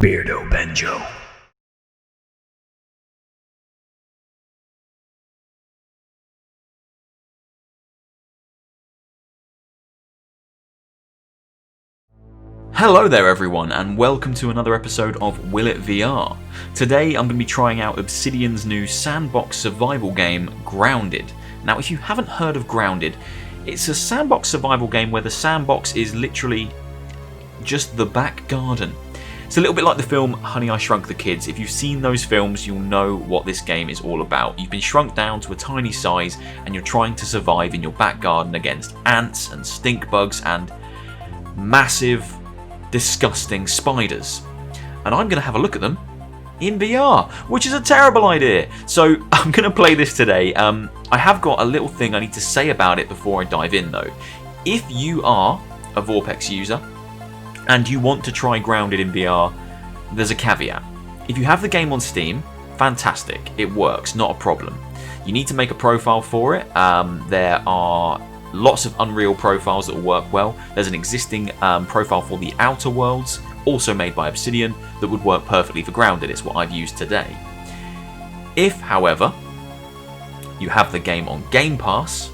Beardo Banjo. Hello there everyone, and welcome to another episode of Will It VR. Today I'm going to be trying out Obsidian's new sandbox survival game, Grounded. Now if you haven't heard of Grounded, it's a sandbox survival game where the sandbox is literally just the back garden. It's a little bit like the film Honey, I Shrunk the Kids. If you've seen those films, you'll know what this game is all about. You've been shrunk down to a tiny size and you're trying to survive in your back garden against ants and stink bugs and massive disgusting spiders, and I'm going to have a look at them in VR, which is a terrible idea. So I'm going to play this today. I have got a little thing I need to say about it before I dive in though. If you are a Vorpx user and you want to try Grounded in VR, there's a caveat. If you have the game on Steam, fantastic, it works, not a problem. You need to make a profile for it. There are lots of Unreal profiles that will work well. There's an existing profile for the Outer Worlds, also made by Obsidian, that would work perfectly for Grounded. It's what I've used today. If, however, you have the game on Game Pass,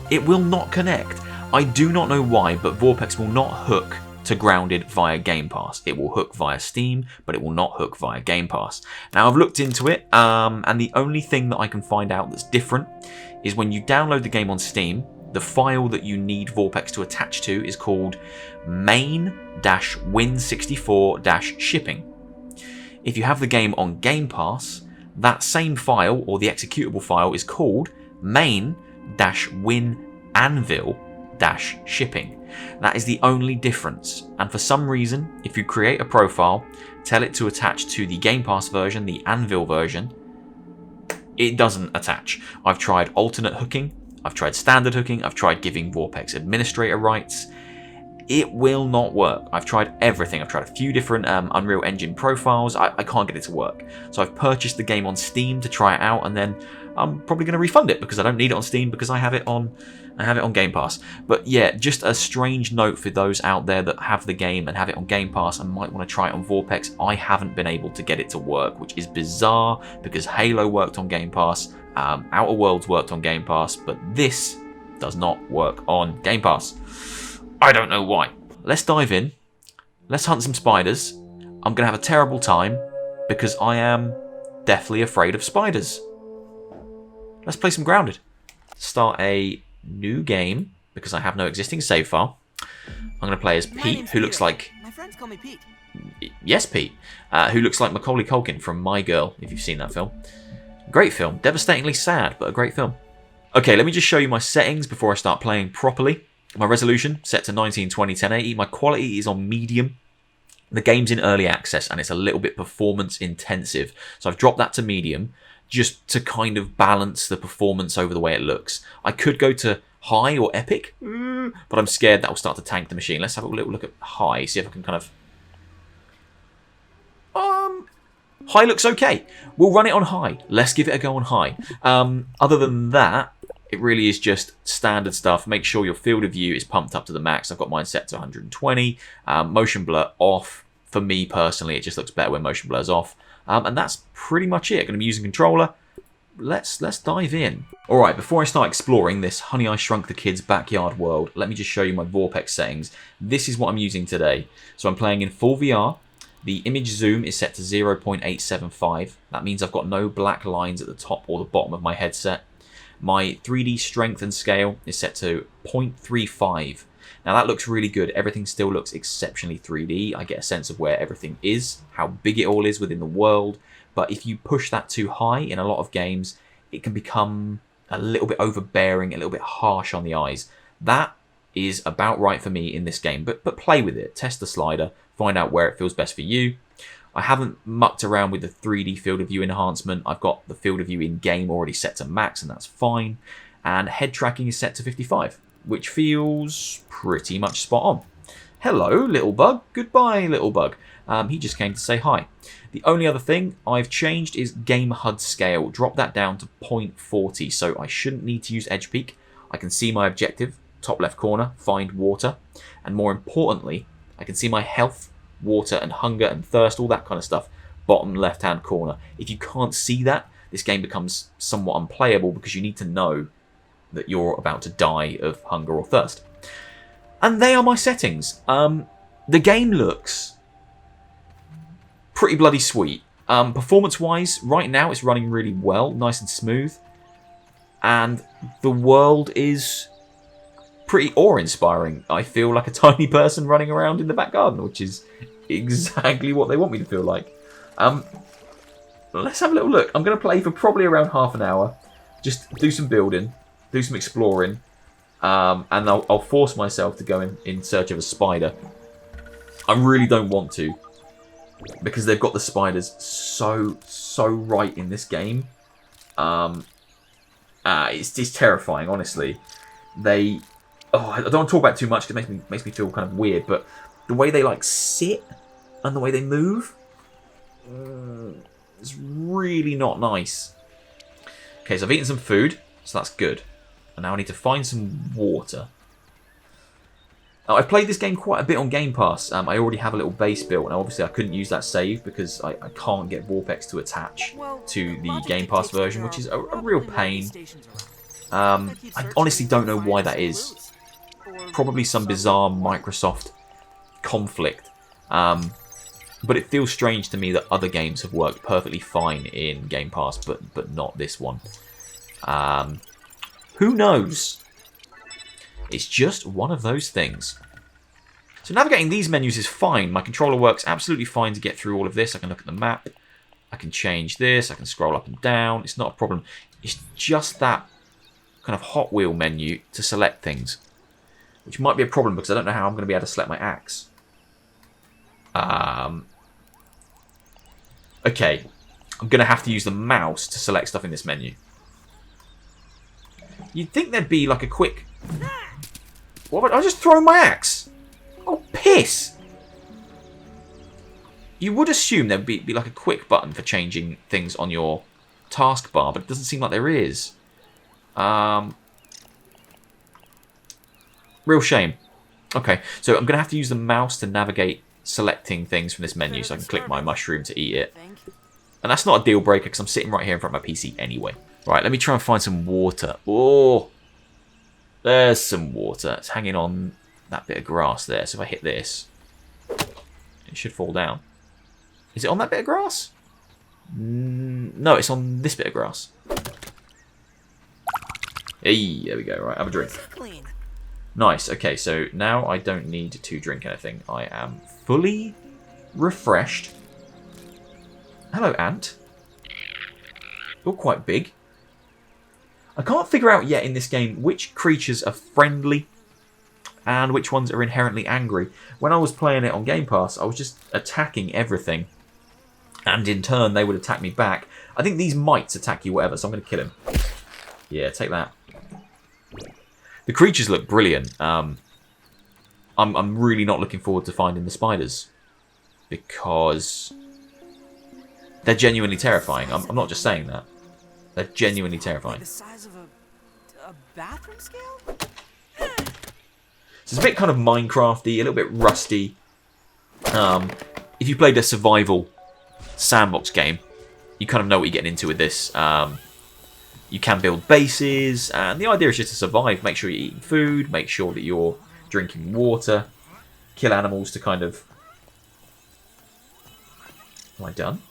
it will not connect. I do not know why, but Vorpx will not hook to Grounded via Game Pass. It will hook via Steam, but it will not hook via Game Pass. Now I've looked into it, and the only thing that I can find out that's different is when you download the game on Steam, the file that you need Vorpx to attach to is called main-win64-shipping. If you have the game on Game Pass, that same file, or the executable file, is called main-win-anvil-shipping. That is the only difference, and for some reason, if you create a profile, tell it to attach to the Game Pass version, the Anvil version, it doesn't attach. I've tried alternate hooking, I've tried standard hooking, I've tried giving Vorpx administrator rights. It will not work. I've tried everything. I've tried a few different Unreal Engine profiles. I can't get it to work. So I've purchased the game on Steam to try it out, and then I'm probably going to refund it because I don't need it on Steam because I have it on Game Pass. But yeah, just a strange note for those out there that have the game and have it on Game Pass and might want to try it on Vorpx. I haven't been able to get it to work, which is bizarre because Halo worked on Game Pass. Outer Worlds worked on Game Pass, but this does not work on Game Pass. I don't know why. Let's dive in. Let's hunt some spiders. I'm going to have a terrible time because I am deathly afraid of spiders. Let's play some Grounded. Start a new game because I have no existing save file. I'm going to play as Pete, who looks like... My friends call me Pete. Yes, Pete. Who looks like Macaulay Culkin from My Girl, if you've seen that film. Great film. Devastatingly sad, but a great film. Okay, let me just show you my settings before I start playing properly. My resolution set to 1920 1080. My quality is on medium. The game's in early access and it's a little bit performance intensive. So I've dropped that to medium just to kind of balance the performance over the way it looks. I could go to high or epic, but I'm scared that will start to tank the machine. Let's have a little look at high, see if I can kind of... High looks okay. We'll run it on high. Let's give it a go on high. Other than that, it really is just standard stuff. Make sure your field of view is pumped up to the max. I've got mine set to 120. Motion blur off. For me personally, it just looks better when motion blur's off. And that's pretty much it. I'm going to be using controller. Let's dive in. Alright, before I start exploring this Honey, I Shrunk the Kids backyard world, let me just show you my Vorpx settings. This is what I'm using today. So I'm playing in full VR. The image zoom is set to 0.875. That means I've got no black lines at the top or the bottom of my headset. My 3D strength and scale is set to 0.35. Now that looks really good. Everything still looks exceptionally 3D. I get a sense of where everything is, how big it all is within the world. But if you push that too high in a lot of games, it can become a little bit overbearing, a little bit harsh on the eyes. That is about right for me in this game, but play with it. Test the slider, find out where it feels best for you. I haven't mucked around with the 3D field of view enhancement. I've got the field of view in game already set to max, and that's fine. And head tracking is set to 55, which feels pretty much spot on. Hello, little bug. Goodbye, little bug. He just came to say hi. The only other thing I've changed is game HUD scale. Drop that down to 0.40, so I shouldn't need to use edge peak. I can see my objective, top left corner, find water, and more importantly, I can see my health water and hunger and thirst, all that kind of stuff. Bottom left-hand corner. If you can't see that, this game becomes somewhat unplayable because you need to know that you're about to die of hunger or thirst. And they are my settings. The game looks pretty bloody sweet. Performance-wise, right now it's running really well, nice and smooth. And the world is pretty awe-inspiring. I feel like a tiny person running around in the back garden, which is exactly what they want me to feel like. Let's have a little look. I'm going to play for probably around half an hour. Just do some building, do some exploring, and I'll force myself to go in search of a spider. I really don't want to, because they've got the spiders so right in this game. It's terrifying, honestly. I don't want to talk about it too much because it makes me feel kind of weird, but the way they like sit and the way they move, it's really not nice. Okay, so I've eaten some food, so that's good. And now I need to find some water. Now, I've played this game quite a bit on Game Pass. I already have a little base built. Now, obviously, I couldn't use that save because I can't get Vorpx to attach to the Game Pass version, which is a real pain. I honestly don't know why that is. Probably some bizarre Microsoft conflict. But it feels strange to me that other games have worked perfectly fine in Game Pass, but not this one. Who knows? It's just one of those things. So navigating these menus is fine. My controller works absolutely fine to get through all of this. I can look at the map. I can change this. I can scroll up and down. It's not a problem. It's just that kind of Hot Wheel menu to select things, which might be a problem because I don't know how I'm going to be able to select my axe. Okay, I'm going to have to use the mouse to select stuff in this menu. You'd think there'd be like a quick... What? I just throw my axe. Oh, piss! You would assume there'd be like a quick button for changing things on your taskbar, but it doesn't seem like there is. Real shame. Okay, so I'm going to have to use the mouse to navigate selecting things from this menu so I can click my mushroom to eat it. And that's not a deal breaker because I'm sitting right here in front of my PC anyway. Right, let me try and find some water. Oh, there's some water. It's hanging on that bit of grass there. So if I hit this, it should fall down. Is it on that bit of grass? No, it's on this bit of grass. Hey, there we go. Right, have a drink. Nice. Okay, so now I don't need to drink anything. I am fully refreshed. Hello, ant. You're quite big. I can't figure out yet in this game which creatures are friendly and which ones are inherently angry. When I was playing it on Game Pass, I was just attacking everything. And in turn, they would attack me back. I think these mites attack you whatever, so I'm going to kill him. Yeah, take that. The creatures look brilliant. I'm really not looking forward to finding the spiders. Because they're genuinely terrifying. I'm not just saying that. They're genuinely terrifying. The size of a bathroom scale? So it's a bit kind of Minecrafty, a little bit rusty. If you played a survival sandbox game, you kind of know what you're getting into with this. You can build bases, and the idea is just to survive. Make sure you're eating food, make sure that you're drinking water, kill animals to kind of... Am I done?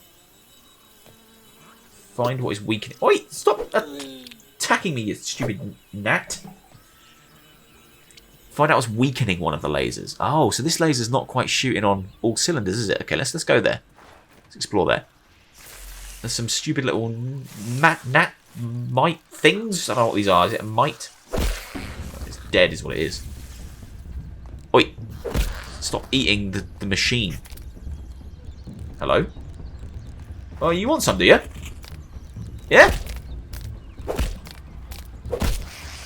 Find what is weakening... Oi! Stop attacking me, you stupid gnat! Find out what's weakening one of the lasers. Oh, so this laser's not quite shooting on all cylinders, is it? Okay, let's go there. Let's explore there. There's some stupid little mite things. I don't know what these are. Is it a mite? It's dead is what it is. Oi! Stop eating the machine. Hello? Oh, you want some, do you? Yeah?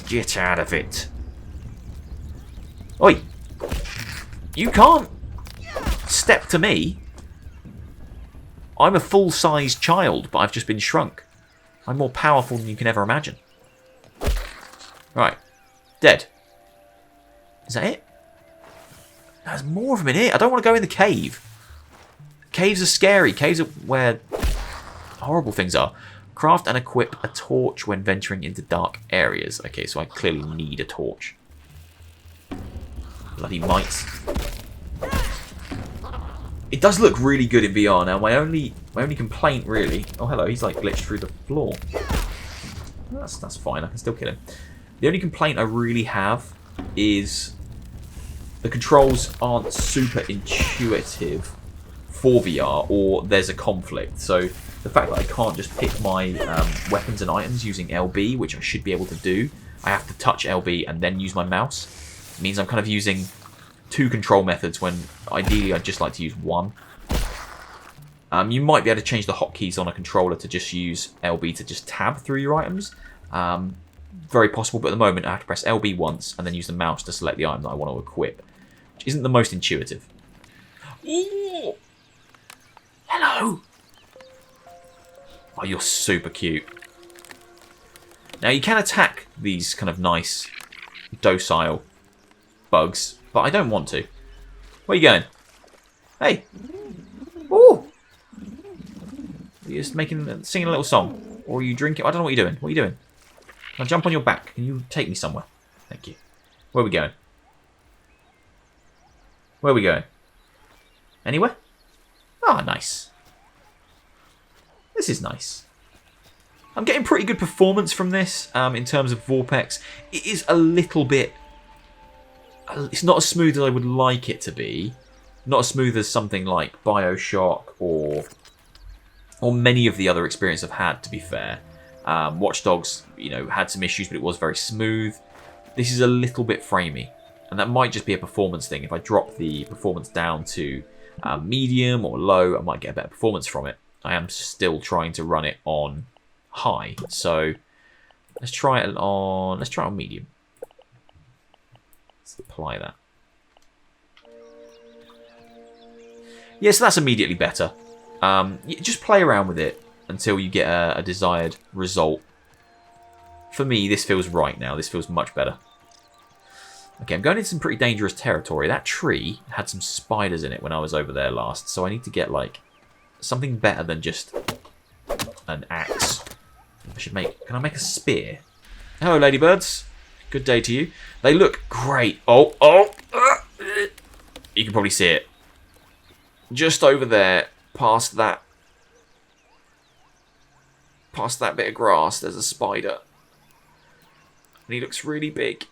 Get out of it. Oi! You can't step to me. I'm a full-sized child, but I've just been shrunk. I'm more powerful than you can ever imagine. Right. Dead. Is that it? There's more of them in here. I don't want to go in the cave. Caves are scary. Caves are where horrible things are. Craft and equip a torch when venturing into dark areas. Okay, so I clearly need a torch. Bloody mites. It does look really good in VR now. My only complaint, really... Oh, hello. He's, like, glitched through the floor. That's fine. I can still kill him. The only complaint I really have is the controls aren't super intuitive for VR, or there's a conflict. So the fact that I can't just pick my weapons and items using LB, which I should be able to do, I have to touch LB and then use my mouse. It means I'm kind of using 2 control methods when ideally I'd just like to use 1. You might be able to change the hotkeys on a controller to just use LB to just tab through your items. Very possible, but at the moment I have to press LB once and then use the mouse to select the item that I want to equip, which isn't the most intuitive. Ooh! Hello! Oh, you're super cute. Now you can attack these kind of nice, docile bugs, but I don't want to. Where are you going? Hey! Ooh! You're just singing a little song. Or are you drinking? I don't know what you're doing. What are you doing? I'll jump on your back. Can you take me somewhere? Thank you. Where are we going? Where are we going? Anywhere? Ah, nice. This is nice. I'm getting pretty good performance from this in terms of Vorpx. It is a little bit... It's not as smooth as I would like it to be. Not as smooth as something like Bioshock or many of the other experiences I've had, to be fair. Watch Dogs, had some issues, but it was very smooth. This is a little bit framey, and that might just be a performance thing. If I drop the performance down to medium or low, I might get a better performance from it. I am still trying to run it on high, so let's try it on medium. Let's apply that. Yeah, so that's immediately better. Just play around with it until you get a desired result. For me, this feels right now. This feels much better. Okay, I'm going into some pretty dangerous territory. That tree had some spiders in it when I was over there last, so I need to get, like, something better than just an axe. Can I make a spear? Hello, ladybirds. Good day to you. They look great. You can probably see it. Just over there, past that bit of grass, there's a spider. And he looks really big.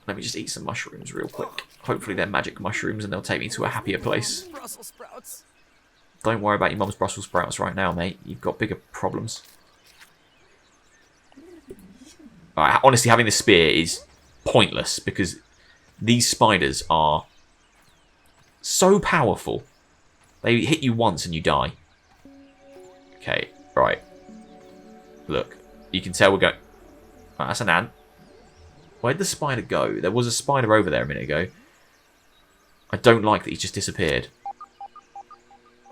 Let me just eat some mushrooms real quick. Hopefully they're magic mushrooms and they'll take me to a happier place. Brussels sprouts. Don't worry about your mum's Brussels sprouts right now, mate. You've got bigger problems. Alright, honestly, having the spear is pointless because these spiders are so powerful. They hit you once and you die. Okay, right. Look, you can tell we're going... Right, that's an ant. Where'd the spider go? There was a spider over there a minute ago. I don't like that he's just disappeared.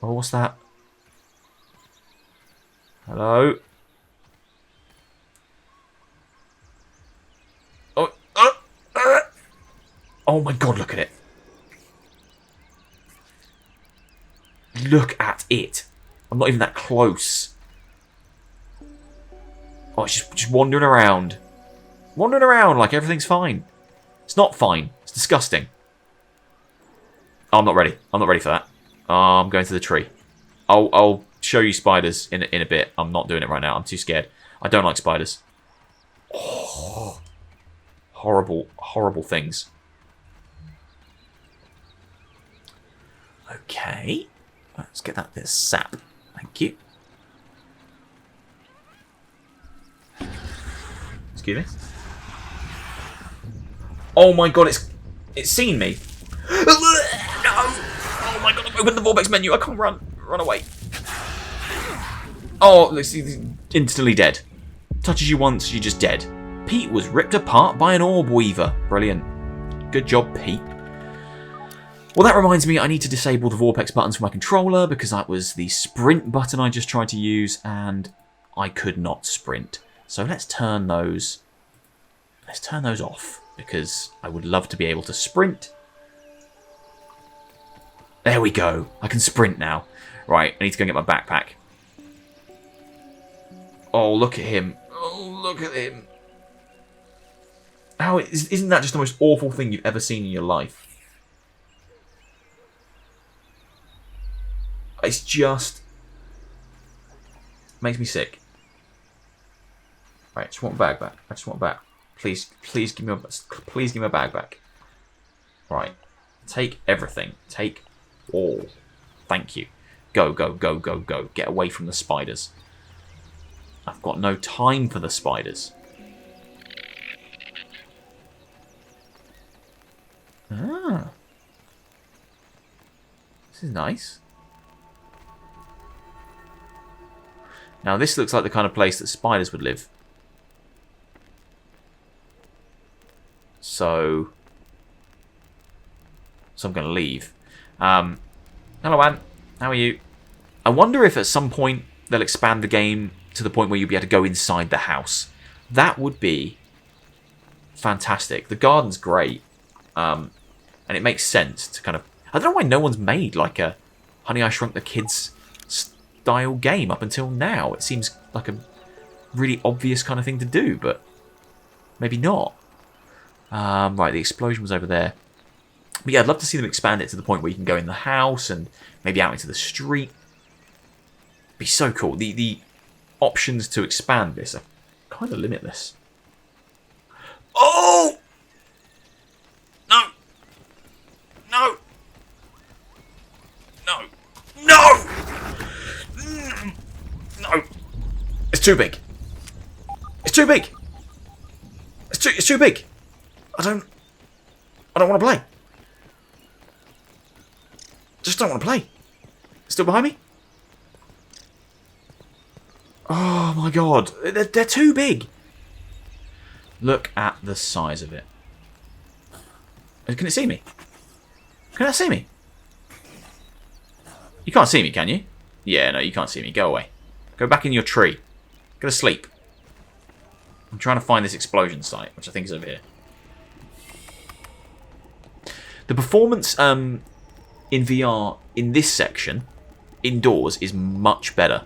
Oh, what's that? Hello? Oh my god, look at it. Look at it. I'm not even that close. Oh, it's just wandering around. Wandering around like everything's fine. It's not fine. It's disgusting. Oh, I'm not ready. I'm not ready for that. Oh, I'm going to the tree. I'll show you spiders in a bit. I'm not doing it right now. I'm too scared. I don't like spiders. Oh, horrible, horrible things. Okay. Let's get that bit of sap. Thank you. Excuse me. Oh my god, it's seen me. No! Oh my god, I've opened the Vorpx menu. I can't run. Run away. Oh, he's instantly dead. Touches you once, you're just dead. Pete was ripped apart by an orb weaver. Brilliant. Good job, Pete. Well, that reminds me, I need to disable the Vorpx buttons for my controller because that was the sprint button I just tried to use and I could not sprint. So let's turn those off because I would love to be able to sprint. There we go. I can sprint now. Right, I need to go and get my backpack. Oh, look at him. Oh, look at him. How isn't that just the most awful thing you've ever seen in your life? It's just... makes me sick. Right, I just want my bag back. I just want my bag. Please give me my bag back. Right. Take everything. Take all. Thank you. Go, go, go, go, go. Get away from the spiders. I've got no time for the spiders. Ah. This is nice. Now this looks like the kind of place that spiders would live. So I'm going to leave. Hello, Anne. How are you? I wonder if at some point they'll expand the game to the point where you'll be able to go inside the house. That would be fantastic. The garden's great. And it makes sense to kind of... I don't know why no one's made like a Honey, I Shrunk the Kids style game up until now. It seems like a really obvious kind of thing to do, but maybe not. Right, the explosion was over there. But yeah, I'd love to see them expand it to the point where you can go in the house and maybe out into the street. It'd be so cool. The options to expand this are kind of limitless. Oh! No! No! No! No! No! It's too big. It's too big. It's too big. I don't want to play. Just don't want to play. Still behind me? Oh my god. They're too big. Look at the size of it. Can it see me? Can it see me? You can't see me, can you? Yeah, no, you can't see me. Go away. Go back in your tree. Go to sleep. I'm trying to find this explosion site, which I think is over here. The performance in VR in this section, indoors, is much better.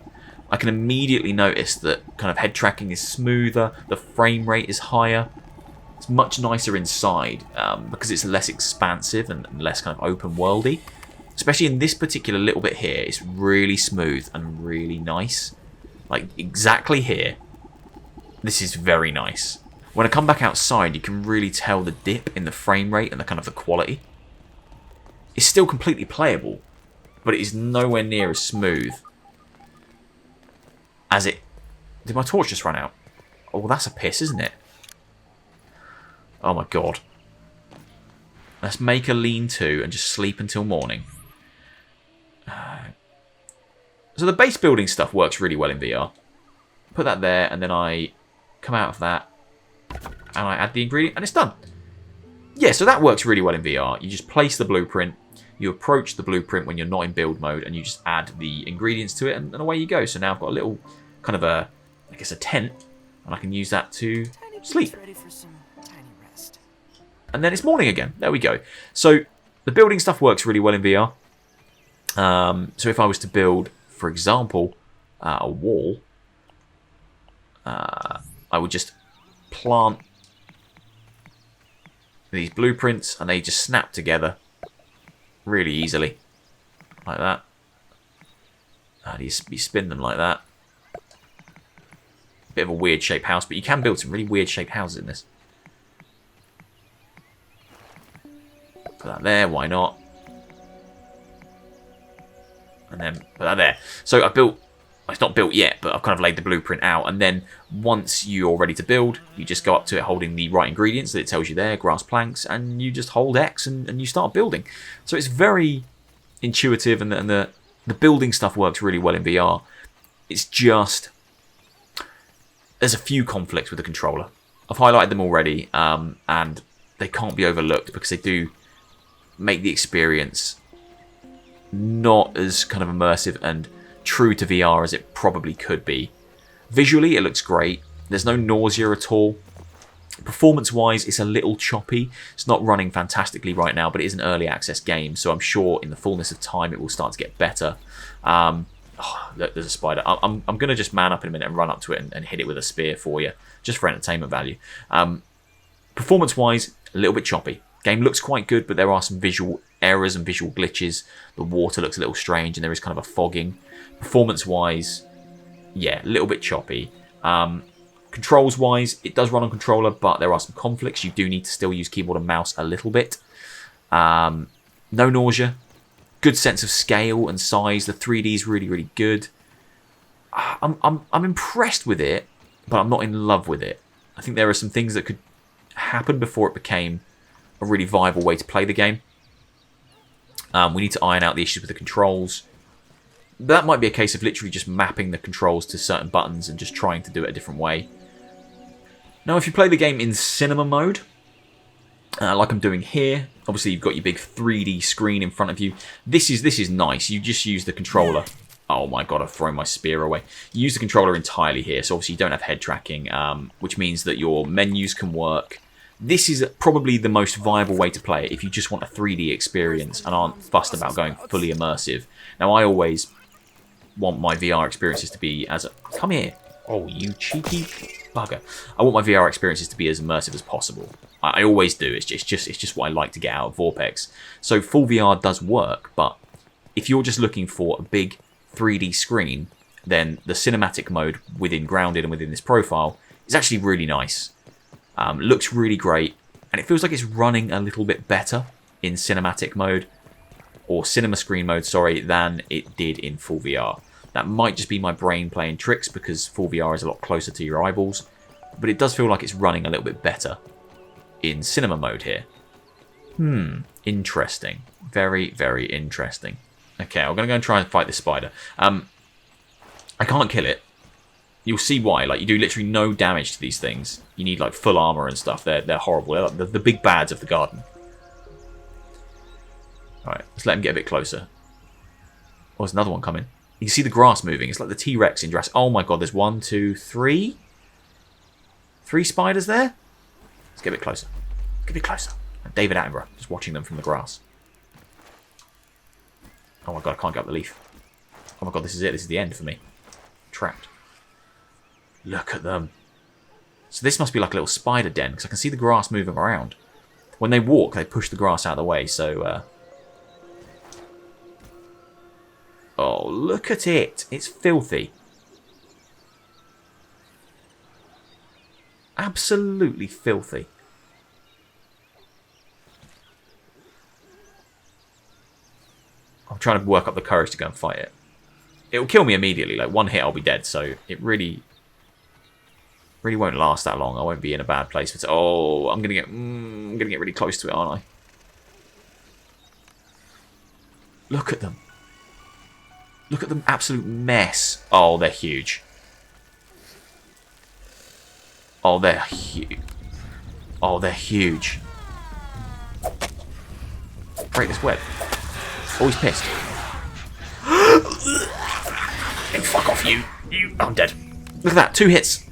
I can immediately notice that kind of head tracking is smoother, the frame rate is higher. It's much nicer inside because it's less expansive and less kind of open worldy. Especially in this particular little bit here, it's really smooth and really nice. Like exactly here, this is very nice. When I come back outside, you can really tell the dip in the frame rate and the kind of the quality. It's still completely playable, but it is nowhere near as smooth as it... Did my torch just run out? Oh, well, that's a piss, isn't it? Oh my god. Let's make a lean-to and just sleep until morning. So the base building stuff works really well in VR. Put that there, and then I come out of that, and I add the ingredient, and it's done. Yeah, so that works really well in VR. You just place the blueprint, you approach the blueprint when you're not in build mode, and you just add the ingredients to it, and away you go. So now I've got a little kind of a, I guess, a tent, and I can use that to sleep. Ready for some tiny rest. And then it's morning again. There we go. So the building stuff works really well in VR. So if I was to build, for example, a wall, I would just plant these blueprints and they just snap together really easily, like that. You spin them like that. Bit of a weird shaped house, but you can build some really weird shaped houses in this. Put that there, why not? And then put that there. So I've built, it's not built yet, but I've kind of laid the blueprint out. And then once you're ready to build, you just go up to it holding the right ingredients that it tells you there, grass planks, and you just hold X and you start building. So it's very intuitive, and the building stuff works really well in VR. It's just, there's a few conflicts with the controller. I've highlighted them already, and they can't be overlooked because they do make the experience not as kind of immersive and true to VR as it probably could be. Visually, it looks great. There's no nausea at all. Performance-wise, it's a little choppy. It's not running fantastically right now, but it is an early access game, so I'm sure in the fullness of time it will start to get better. Look, there's a spider. I'm going to just man up in a minute and run up to it and hit it with a spear for you, just for entertainment value. Performance-wise, a little bit choppy. Game looks quite good, but there are some visual errors and visual glitches. The water looks a little strange, and there is kind of a fogging. Performance-wise, yeah, a little bit choppy. Controls-wise, it does run on controller, but there are some conflicts. You do need to still use keyboard and mouse a little bit. No nausea. Good sense of scale and size. The 3D is really, really good. I'm impressed with it, but I'm not in love with it. I think there are some things that could happen before it became a really viable way to play the game. We need to iron out the issues with the controls. That might be a case of literally just mapping the controls to certain buttons and just trying to do it a different way. Now, if you play the game in cinema mode, like I'm doing here, obviously you've got your big 3D screen in front of you. This is nice. You just use the controller. Oh my god, I've thrown my spear away. You use the controller entirely here, so obviously you don't have head tracking, which means that your menus can work. This is probably the most viable way to play it if you just want a 3D experience and aren't fussed about going fully immersive. Now, I always want my VR experiences to be as... Come here. Oh, you cheeky bugger. I want my VR experiences to be as immersive as possible. I always do. It's just what I like to get out of Vorpx. So full VR does work, but if you're just looking for a big 3D screen, then the cinematic mode within Grounded and within this profile is actually really nice. Looks really great, and it feels like it's running a little bit better in cinematic mode, or cinema screen mode, sorry, than it did in full VR. That might just be my brain playing tricks because full VR is a lot closer to your eyeballs, but it does feel like it's running a little bit better in cinema mode here. Interesting. Very, very interesting. Okay, I'm going to go and try and fight this spider. I can't kill it. You'll see why. Like, you do literally no damage to these things. You need like full armor and stuff. They're horrible. They're like the big bads of the garden. Alright, let's let him get a bit closer. Oh, there's another one coming. You can see the grass moving. It's like the T-Rex in Jurassic. Oh my god, there's 1, 2, 3. 3 spiders there? Let's get a bit closer. Get a bit closer. David Attenborough, just watching them from the grass. Oh my god, I can't get up the leaf. Oh my god, this is it. This is the end for me. Trapped. Look at them. So this must be like a little spider den, because I can see the grass moving around. When they walk, they push the grass out of the way, so... Oh, look at it. It's filthy. Absolutely filthy. I'm trying to work up the courage to go and fight it. It will kill me immediately. Like, one hit, I'll be dead, so it really won't last that long. I won't be in a bad place. But oh, I'm gonna get really close to it, aren't I? Look at them. Look at them, absolute mess. Oh, they're huge. Oh, they're huge. Oh, they're huge. Break this web. Oh, he's pissed. Hey, fuck off, you. I'm dead. Look at that, 2 hits.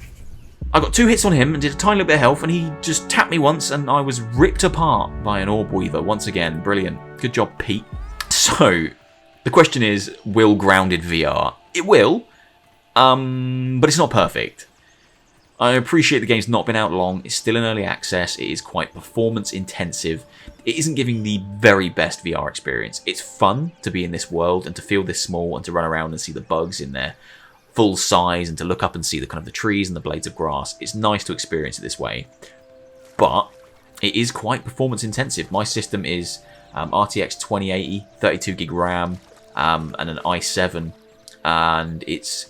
I got 2 hits on him and did a tiny little bit of health, and he just tapped me once, and I was ripped apart by an orb weaver once again. Brilliant. Good job, Pete. So, the question is, will Grounded VR? It will, but it's not perfect. I appreciate the game's not been out long. It's still in early access. It is quite performance intensive. It isn't giving the very best VR experience. It's fun to be in this world and to feel this small and to run around and see the bugs in their full size and to look up and see the kind of the trees and the blades of grass. It's nice to experience it this way, but it is quite performance intensive. My system is RTX 2080, 32 gig RAM, and an i7, and it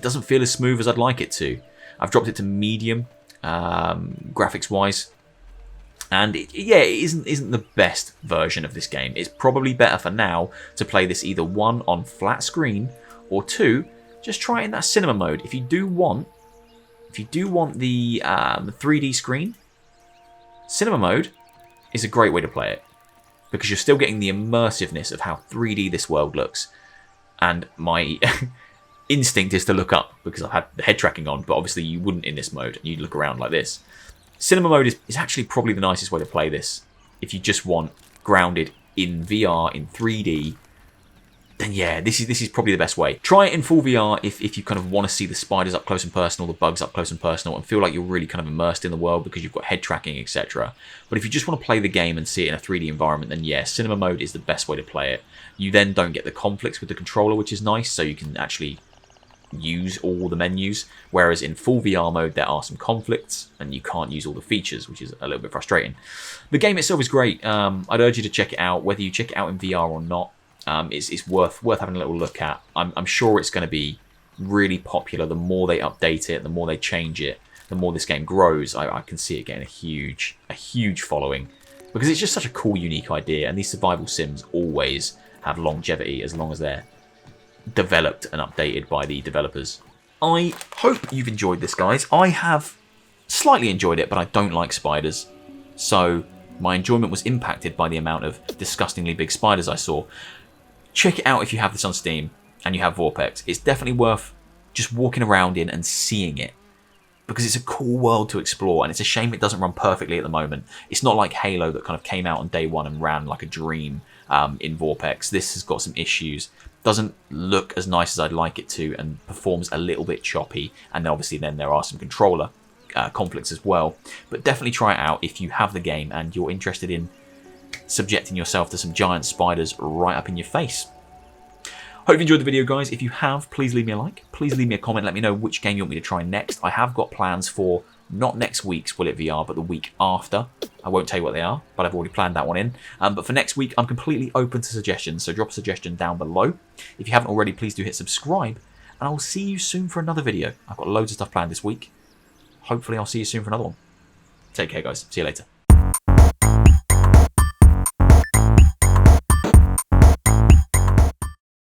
doesn't feel as smooth as I'd like it to. I've dropped it to medium graphics wise, and it isn't the best version of this game. It's probably better for now to play this either 1 on flat screen, or 2, just try it in that cinema mode. If you do want the 3D screen, cinema mode is a great way to play it, because you're still getting the immersiveness of how 3D this world looks. And my instinct is to look up, because I've had the head tracking on, but obviously you wouldn't in this mode, and you'd look around like this. Cinema mode is actually probably the nicest way to play this. If you just want Grounded in VR, in 3D, then yeah, this is probably the best way. Try it in full VR if you kind of want to see the spiders up close and personal, the bugs up close and personal, and feel like you're really kind of immersed in the world because you've got head tracking, etc. But if you just want to play the game and see it in a 3D environment, then yeah, cinema mode is the best way to play it. You then don't get the conflicts with the controller, which is nice, so you can actually use all the menus, whereas in full VR mode there are some conflicts and you can't use all the features, which is a little bit frustrating. The game itself is great. I'd urge you to check it out, whether you check it out in VR or not. It's worth having a little look at. I'm sure it's going to be really popular. The more they update it, the more they change it, the more this game grows. I can see it getting a huge following because it's just such a cool, unique idea. And these survival sims always have longevity as long as they're developed and updated by the developers. I hope you've enjoyed this, guys. I have slightly enjoyed it, but I don't like spiders, so my enjoyment was impacted by the amount of disgustingly big spiders I saw. Check it out if you have this on Steam and you have Vorpx. It's definitely worth just walking around in and seeing it because it's a cool world to explore, and it's a shame it doesn't run perfectly at the moment. It's not like Halo that kind of came out on day one and ran like a dream in Vorpx. This has got some issues. Doesn't look as nice as I'd like it to and performs a little bit choppy, and obviously then there are some controller conflicts as well. But definitely try it out if you have the game and you're interested in subjecting yourself to some giant spiders right up in your face. Hope you enjoyed the video, guys. If you have, please leave me a like. Please leave me a comment. Let me know which game you want me to try next. I have got plans for not next week's Will It VR, but the week after. I won't tell you what they are, but I've already planned that one in. But for next week, I'm completely open to suggestions, so drop a suggestion down below. If you haven't already, please do hit subscribe, and I will see you soon for another video. I've got loads of stuff planned this week. Hopefully I'll see you soon for another one. Take care, guys. See you later.